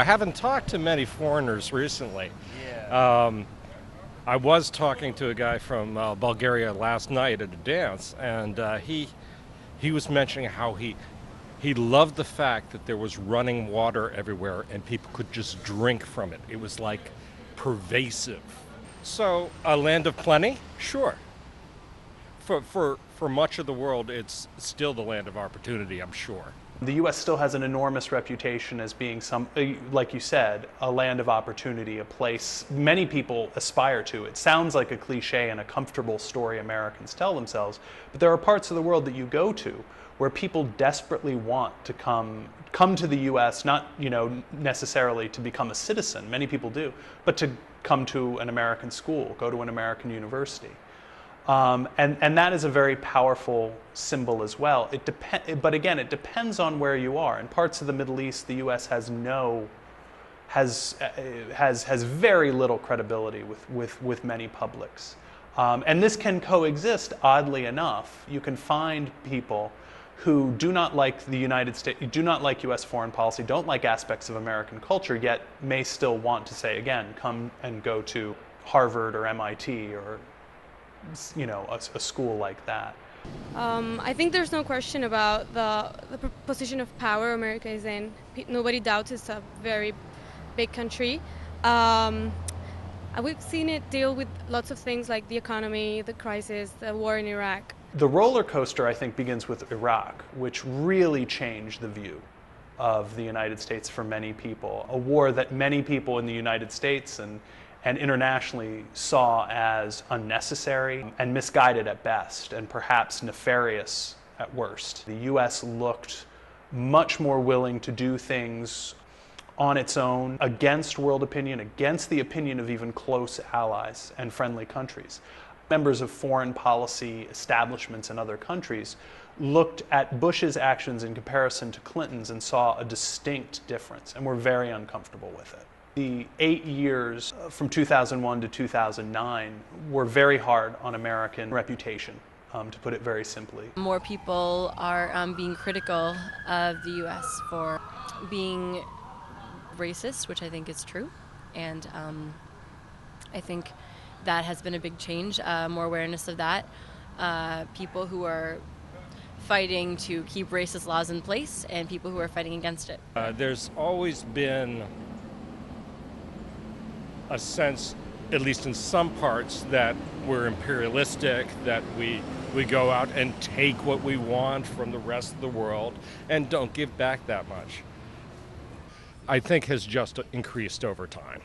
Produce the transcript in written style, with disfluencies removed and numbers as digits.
I haven't talked to many foreigners recently. Yeah. I was talking to a guy from Bulgaria last night at a dance, and he was mentioning how he loved the fact that there was running water everywhere and people could just drink from it. It was like pervasive. So a land of plenty, sure. For much of the world, it's still the land of opportunity, I'm sure. The U.S. still has an enormous reputation as being like you said, a land of opportunity, a place many people aspire to. It sounds like a cliche and a comfortable story Americans tell themselves, but there are parts of the world that you go to where people desperately want to come to the U.S., not necessarily to become a citizen, many people do, but to come to an American school, go to an American university. And that is a very powerful symbol as well. But again, it depends on where you are. In parts of the Middle East, the U.S. has very little credibility with many publics. And this can coexist, oddly enough. You can find people who do not like the United States, do not like U.S. foreign policy, don't like aspects of American culture, yet may still want to say, again, come and go to Harvard or MIT or a school like that. I think there's no question about the position of power America is in. Nobody doubts it's a very big country. We've seen it deal with lots of things like the economy, the crisis, the war in Iraq. The roller coaster, I think, begins with Iraq, which really changed the view of the United States for many people. A war that many people in the United States and internationally saw as unnecessary and misguided at best, and perhaps nefarious at worst. The U.S. looked much more willing to do things on its own, against world opinion, against the opinion of even close allies and friendly countries. Members of foreign policy establishments in other countries looked at Bush's actions in comparison to Clinton's and saw a distinct difference, and were very uncomfortable with it. The 8 years from 2001 to 2009 were very hard on American reputation, to put it very simply. More people are being critical of the U.S. for being racist, which I think is true, and I think that has been a big change, more awareness of that. People who are fighting to keep racist laws in place and people who are fighting against it. There's always been a sense, at least in some parts, that we're imperialistic, that we go out and take what we want from the rest of the world and don't give back that much. I think has just increased over time.